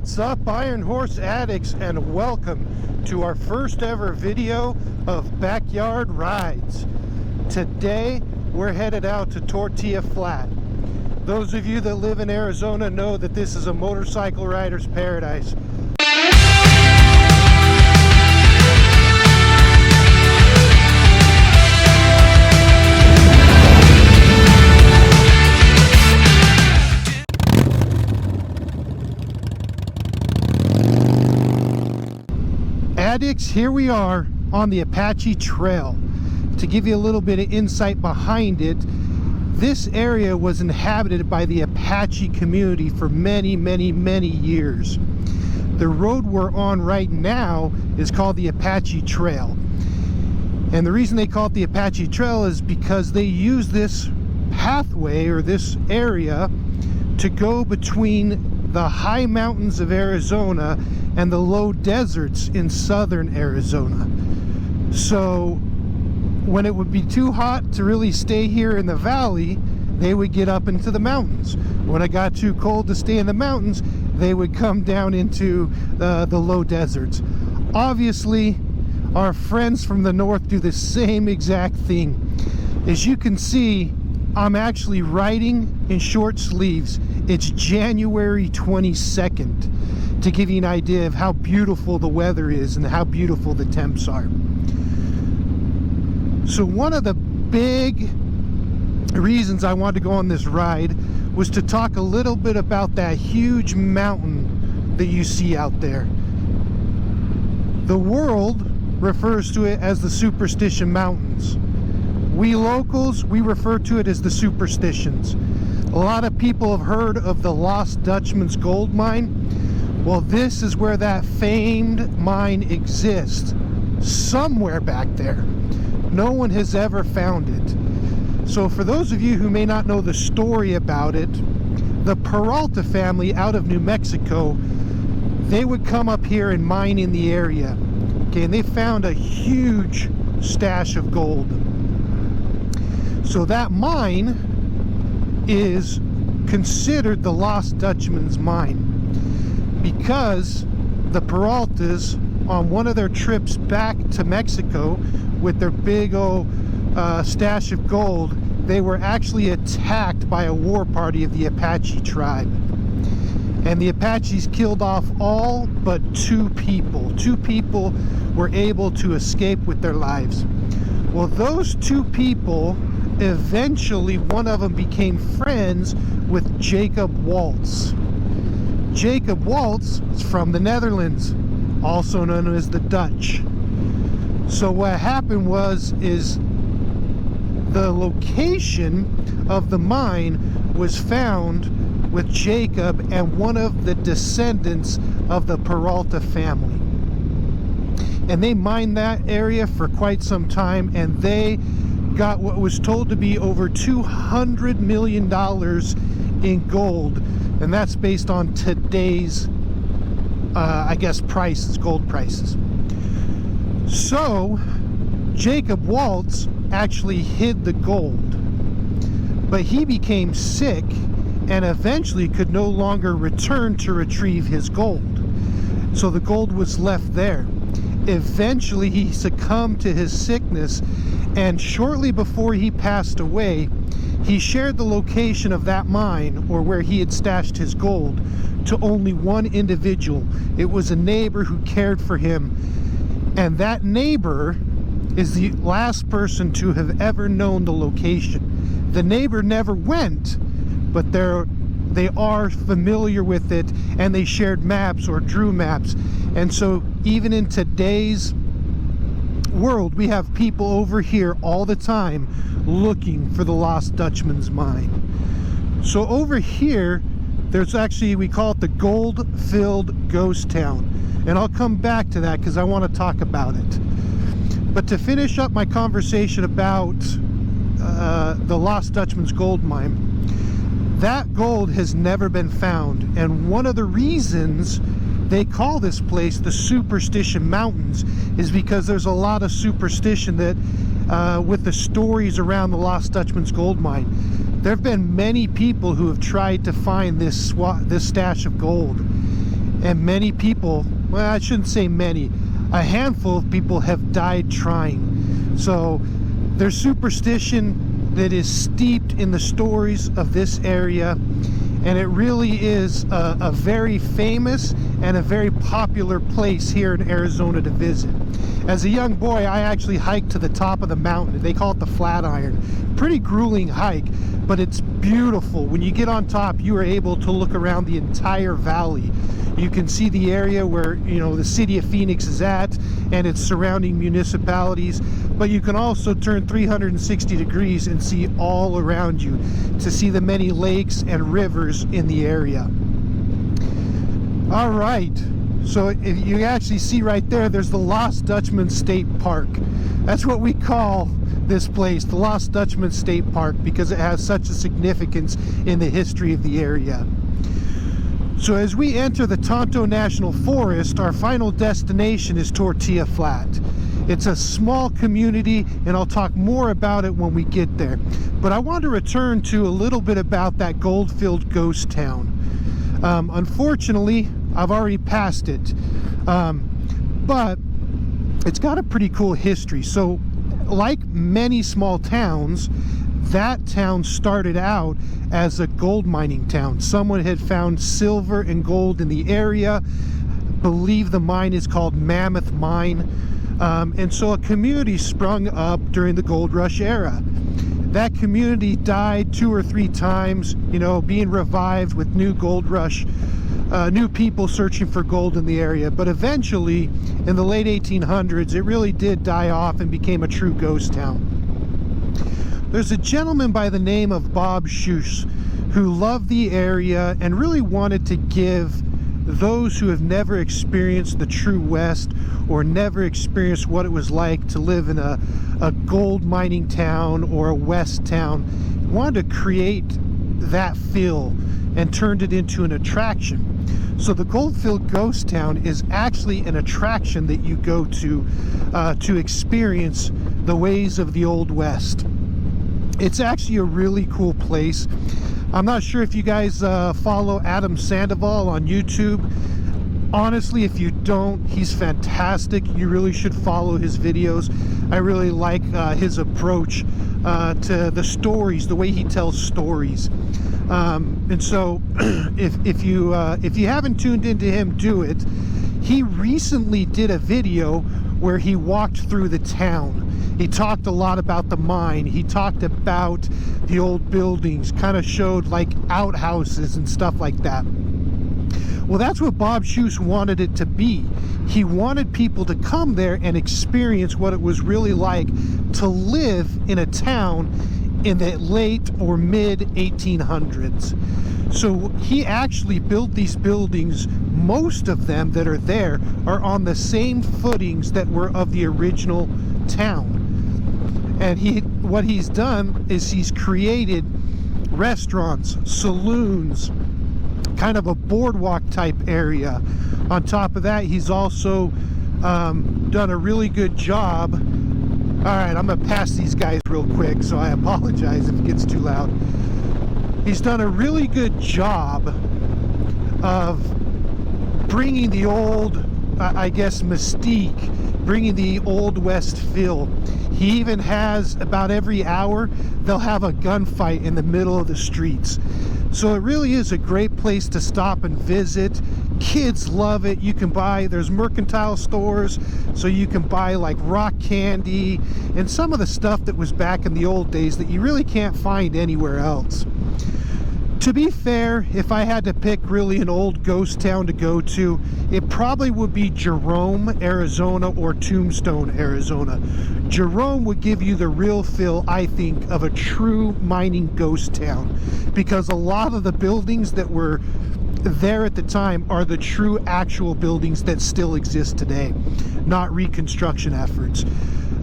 What's up, Iron Horse addicts, and welcome to our first ever video of backyard rides. Today we're headed out to Tortilla Flat. Those of you that live in Arizona know that this is a motorcycle rider's paradise. Addicts, here we are on the Apache Trail. To give you a little bit of insight behind it, this area was inhabited by the Apache community for many years. The road we're on right now is called the Apache Trail. And the reason they call it the Apache Trail is because they use this pathway or this area to go between the high mountains of Arizona and the low deserts in southern Arizona. So when it would be too hot to really stay here in the valley, they would get up into the mountains. When it got too cold to stay in the mountains, they would come down into the low deserts. Obviously, our friends from the north do the same exact thing. As you can see, I'm actually riding in short sleeves. It's January 22nd, to give you an idea of how beautiful the weather is and how beautiful the temps are. So one of the big reasons I wanted to go on this ride was to talk a little bit about that huge mountain that you see out there. The world refers to it as the Superstition Mountains. We locals, we refer to it as the Superstitions. A lot of people have heard of the Lost Dutchman's gold mine. Well, this is where that famed mine exists, somewhere back there. No one has ever found it. So for those of you who may not know the story about it, the Peralta family out of New Mexico, they would come up here and mine in the area. Okay, and they found a huge stash of gold. So that mine is considered the Lost Dutchman's mine because the Peraltas, on one of their trips back to Mexico with their big old stash of gold, they were actually attacked by a war party of the Apache tribe. And the Apaches killed off all but two people. Two people were able to escape with their lives. Well, those two people, eventually one of them became friends with Jacob Waltz. Jacob Waltz is from the Netherlands, also known as the Dutch. So what happened is the location of the mine was found with Jacob and one of the descendants of the Peralta family. And they mined that area for quite some time, and they got what was told to be over $200 million in gold, and that's based on today's I guess prices, gold prices. So Jacob Waltz actually hid the gold, but he became sick and eventually could no longer return to retrieve his gold. So the gold was left there. Eventually he succumbed to his sickness, and shortly before he passed away, he shared the location of that mine, or where he had stashed his gold, to only one individual. It was a neighbor who cared for him, and that neighbor is the last person to have ever known the location. The neighbor never went, but they are familiar with it, and they shared maps or drew maps. And so even in today's world, we have people over here all the time looking for the Lost Dutchman's mine. So over here, there's actually, we call it the Goldfield Ghost Town, and I'll come back to that because I want to talk about it. But to finish up my conversation about the Lost Dutchman's gold mine, that gold has never been found, and one of the reasons they call this place the Superstition Mountains is because there's a lot of superstition that with the stories around the Lost Dutchman's gold mine. There have been many people who have tried to find this stash of gold, and many people, well, I shouldn't say many, a handful of people have died trying. So there's superstition that is steeped in the stories of this area, and it really is a very famous and a very popular place here in Arizona to visit. As a young boy, I actually hiked to the top of the mountain. They call it the Flatiron. Pretty grueling hike, but it's beautiful. When you get on top, you are able to look around the entire valley. You can see the area where, you know, the city of Phoenix is at and its surrounding municipalities, but you can also turn 360 degrees and see all around you to see the many lakes and rivers in the area. All right, so if you actually see right there, there's the Lost Dutchman State Park. That's what we call this place, the Lost Dutchman State Park, because it has such a significance in the history of the area. So as we enter the Tonto National Forest, our final destination is Tortilla Flat. It's a small community, and I'll talk more about it when we get there. But I want to return to a little bit about that Goldfield Ghost Town. Unfortunately, I've already passed it, but it's got a pretty cool history. So like many small towns, that town started out as a gold mining town. Someone had found silver and gold in the area. I believe the mine is called Mammoth Mine. And so a community sprung up during the gold rush era. That community died 2 or 3 times, you know, being revived with new gold rush, new people searching for gold in the area. But eventually, in the late 1800s, it really did die off and became a true ghost town. There's a gentleman by the name of Bob Schuss who loved the area and really wanted to give those who have never experienced the true West or never experienced what it was like to live in a gold mining town or a West town, wanted to create that feel and turned it into an attraction. So the Goldfield Ghost Town is actually an attraction that you go to experience the ways of the Old West. It's actually a really cool place. I'm not sure if you guys follow Adam Sandoval on YouTube. Honestly, if you don't, he's fantastic. You really should follow his videos. I really like his approach to the stories, the way he tells stories. And so if you haven't tuned into him, do it. He recently did a video where he walked through the town. He talked a lot about the mine. He talked about the old buildings, kind of showed like outhouses and stuff like that. Well, that's what Bob Schuss wanted it to be. He wanted people to come there and experience what it was really like to live in a town in the late or mid 1800s. So he actually built these buildings. Most of them that are there are on the same footings that were of the original town. And what he's done is he's created restaurants, saloons, kind of a boardwalk type area. On top of that, he's also done a really good job. All right, I'm gonna pass these guys real quick, so I apologize if it gets too loud. He's done a really good job of bringing the old, I guess, mystique, bringing the Old West feel. He even has, about every hour, they'll have a gunfight in the middle of the streets. So it really is a great place to stop and visit. Kids love it. You can buy, there's mercantile stores, so you can buy like rock candy and some of the stuff that was back in the old days that you really can't find anywhere else. To be fair, if I had to pick really an old ghost town to go to, it probably would be Jerome, Arizona, or Tombstone, Arizona. Jerome would give you the real feel, I think, of a true mining ghost town, because a lot of the buildings that were there at the time are the true actual buildings that still exist today, not reconstruction efforts.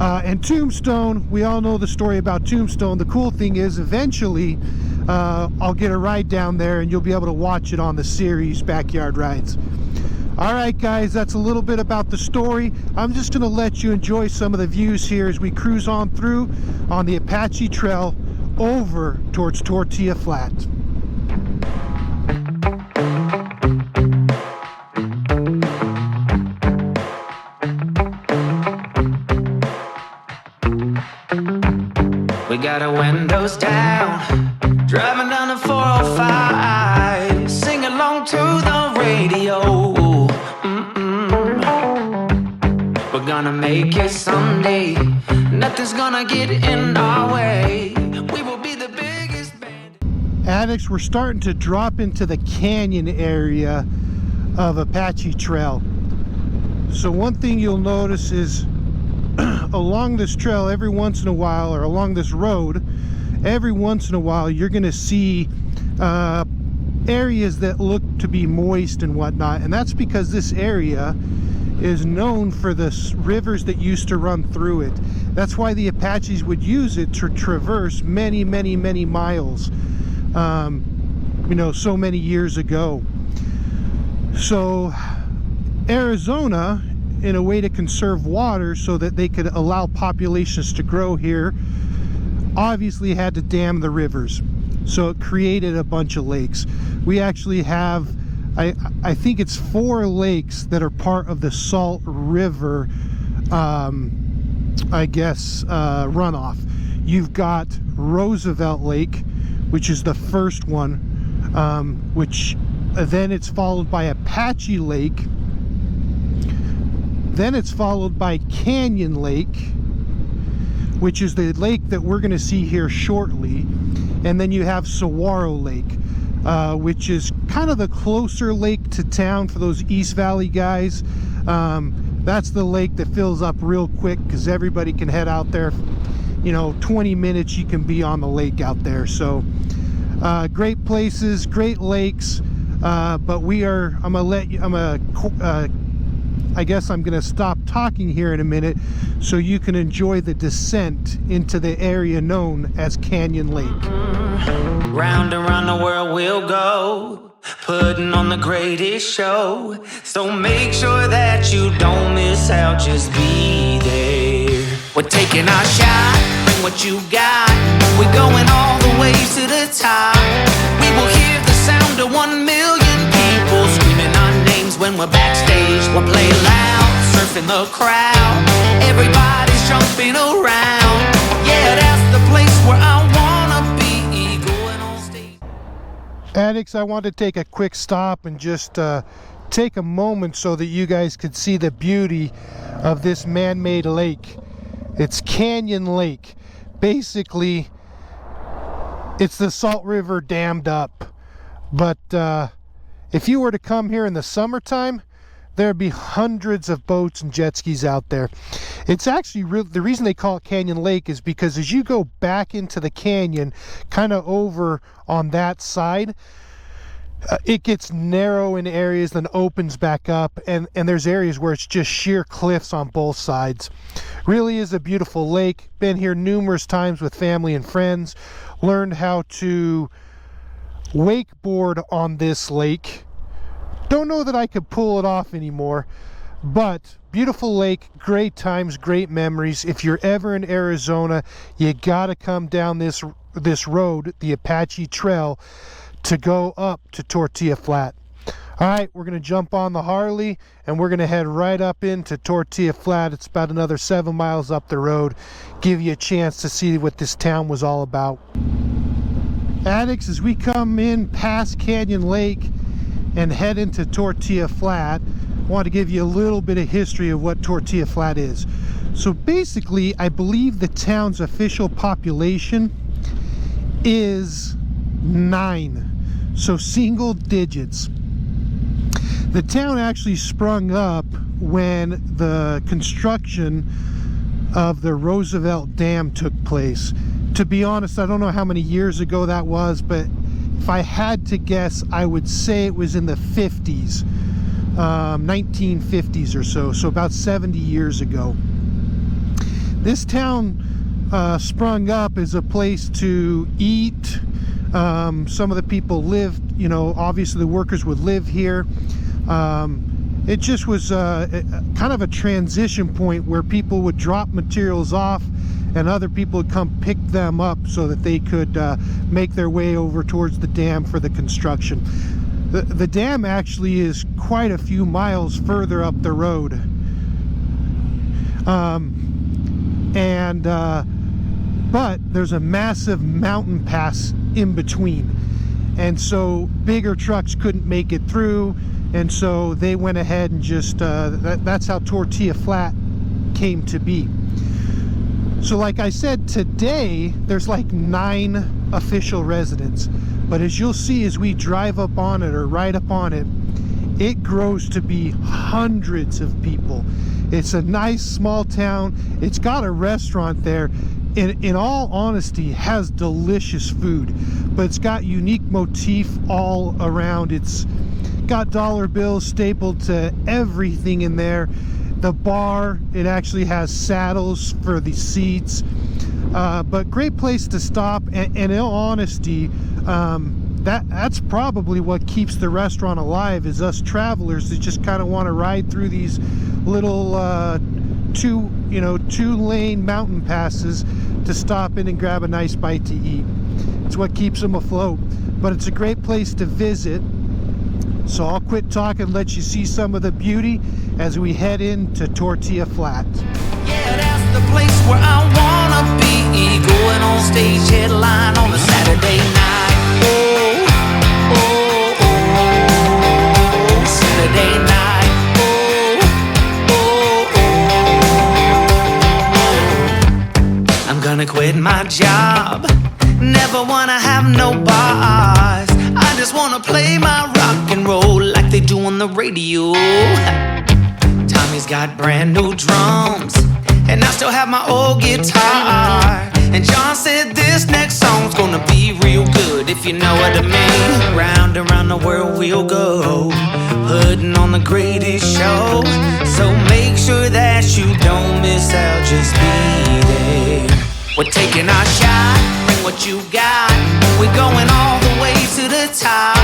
And Tombstone, we all know the story about Tombstone. The cool thing is eventually I'll get a ride down there and you'll be able to watch it on the series Backyard Rides. All right, guys, that's a little bit about the story. I'm just going to let you enjoy some of the views here as we cruise on through on the Apache Trail over towards Tortilla Flat. We got our windows down, driving down the 405, sing along to the radio. We're gonna make it someday. Nothing's gonna get in our way. We will be the biggest band. Addicts, we're starting to drop into the canyon area of Apache Trail. So one thing you'll notice is along this trail every once in a while, or along this road every once in a while, you're gonna see areas that look to be moist and whatnot, and that's because this area is known for the rivers that used to run through it. That's why the Apaches would use it to traverse many miles, you know, so many years ago. So Arizona, in a way to conserve water so that they could allow populations to grow here, obviously had to dam the rivers. So it created a bunch of lakes. We actually have, I think it's 4 lakes that are part of the Salt River, I guess, runoff. You've got Roosevelt Lake, which is the first one, which then it's followed by Apache Lake. Then it's followed by Canyon Lake, which is the lake that we're going to see here shortly. And then you have Saguaro Lake, which is kind of the closer lake to town for those East Valley guys. That's the lake that fills up real quick because everybody can head out there. You know, 20 minutes you can be on the lake out there. So great places, great lakes. But I guess I'm gonna stop talking here in a minute so you can enjoy the descent into the area known as Canyon Lake. Round and round the world we'll go, putting on the greatest show. So make sure that you don't miss out, just be there. We're taking our shot, bring what you got. We're going all the way to the top. We will hear the sound of 1 million people screaming our names when we're backstage. We'll play loud, surfing the crowd. Everybody's jumping around. Yeah, that's the place where I wanna be, going on stage. Addicts, I want to take a quick stop and just take a moment so that you guys could see the beauty of this man-made lake. It's Canyon Lake. Basically, it's the Salt River dammed up. But if you were to come here in the summertime, there'd be hundreds of boats and jet skis out there. It's actually the reason they call it Canyon Lake is because as you go back into the canyon, kind of over on that side, it gets narrow in areas, then opens back up, and there's areas where it's just sheer cliffs on both sides. Really is a beautiful lake. Been here numerous times with family and friends. Learned how to wakeboard on this lake. Don't know that I could pull it off anymore, but beautiful lake, great times, great memories. If you're ever in Arizona, you gotta come down this road, the Apache Trail, to go up to Tortilla Flat. All right, we're gonna jump on the Harley and we're gonna head right up into Tortilla Flat. It's about another 7 miles up the road. Give you a chance to see what this town was all about. Addicts, as we come in past Canyon Lake and head into Tortilla Flat, I want to give you a little bit of history of what Tortilla Flat is. So basically, I believe the town's official population is 9, so single digits. The town actually sprung up when the construction of the Roosevelt Dam took place. To be honest, I don't know how many years ago that was, but if I had to guess, I would say it was in the 50s, 1950s or so, so about 70 years ago. This town sprung up as a place to eat. Some of the people lived, you know, obviously the workers would live here. It just was kind of a transition point where people would drop materials off and other people would come pick them up so that they could make their way over towards the dam for the construction. The dam actually is quite a few miles further up the road. but there's a massive mountain pass in between, and so bigger trucks couldn't make it through, and so they went ahead and just that's how Tortilla Flat came to be. So like I said, today there's like 9 official residents, but as you'll see as we drive up on it or ride up on it, it grows to be hundreds of people. It's a nice small town. It's got a restaurant there. In all honesty, has delicious food, but it's got unique motif all around. It's got dollar bills stapled to everything in there. The bar, it actually has saddles for the seats, but great place to stop. And in all honesty, that's probably what keeps the restaurant alive, is us travelers that just kind of want to ride through these little two-lane mountain passes to stop in and grab a nice bite to eat. It's what keeps them afloat, but it's a great place to visit. So I'll quit talking and let you see some of the beauty as we head into Tortilla Flat. Yeah, that's the place where I wanna be, going on stage headline on a Saturday night. Saturday night. I'm gonna quit my job, never wanna have no bars. I just wanna play my rock and roll like they do on the radio. Tommy's got brand new drums, and I still have my old guitar. And John said this next song's gonna be real good, if you know what I mean. Round and round the world we'll go, putting on the greatest show. So make sure that you don't miss out, just be there. We're taking our shot, bring what you got. We're going all the way to the top.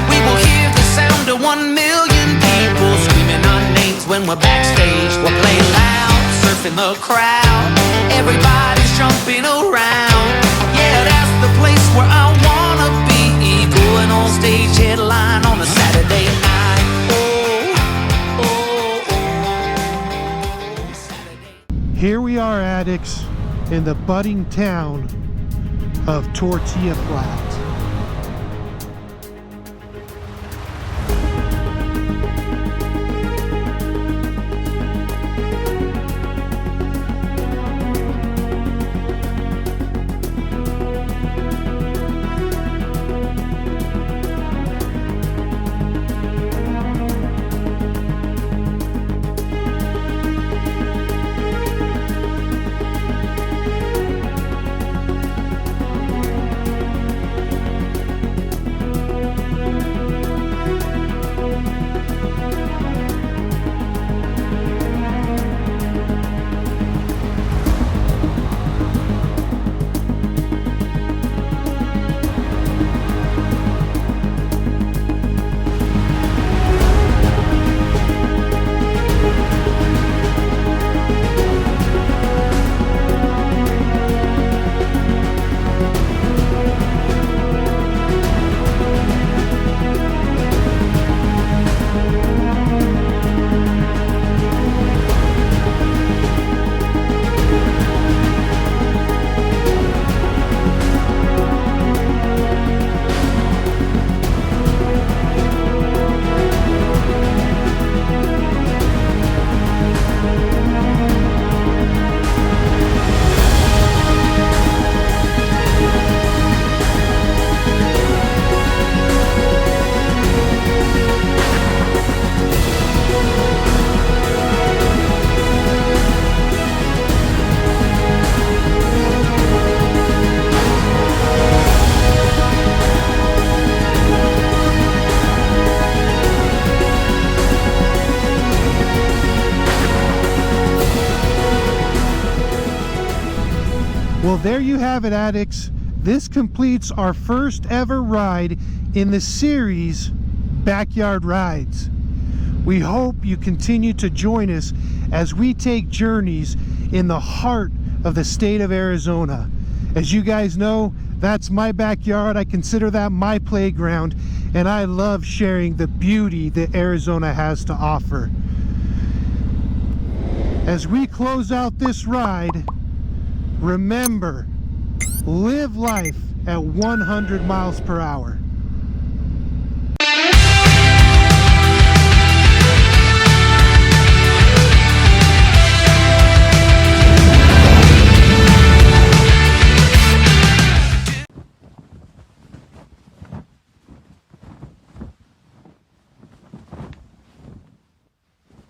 We will hear the sound of 1 million people screaming our names when we're backstage. We'll play loud, surfing the crowd. Everybody's jumping around. Yeah, that's the place where I wanna be, going on stage headline on a Saturday night. Saturday. Here we are, addicts, in the budding town of Tortilla Flat. Well, there you have it, addicts. This completes our first ever ride in the series Backyard Rides. We hope you continue to join us as we take journeys in the heart of the state of Arizona. As you guys know, that's my backyard. I consider that my playground, and I love sharing the beauty that Arizona has to offer. As we close out this ride, remember, live life at 100 miles per hour.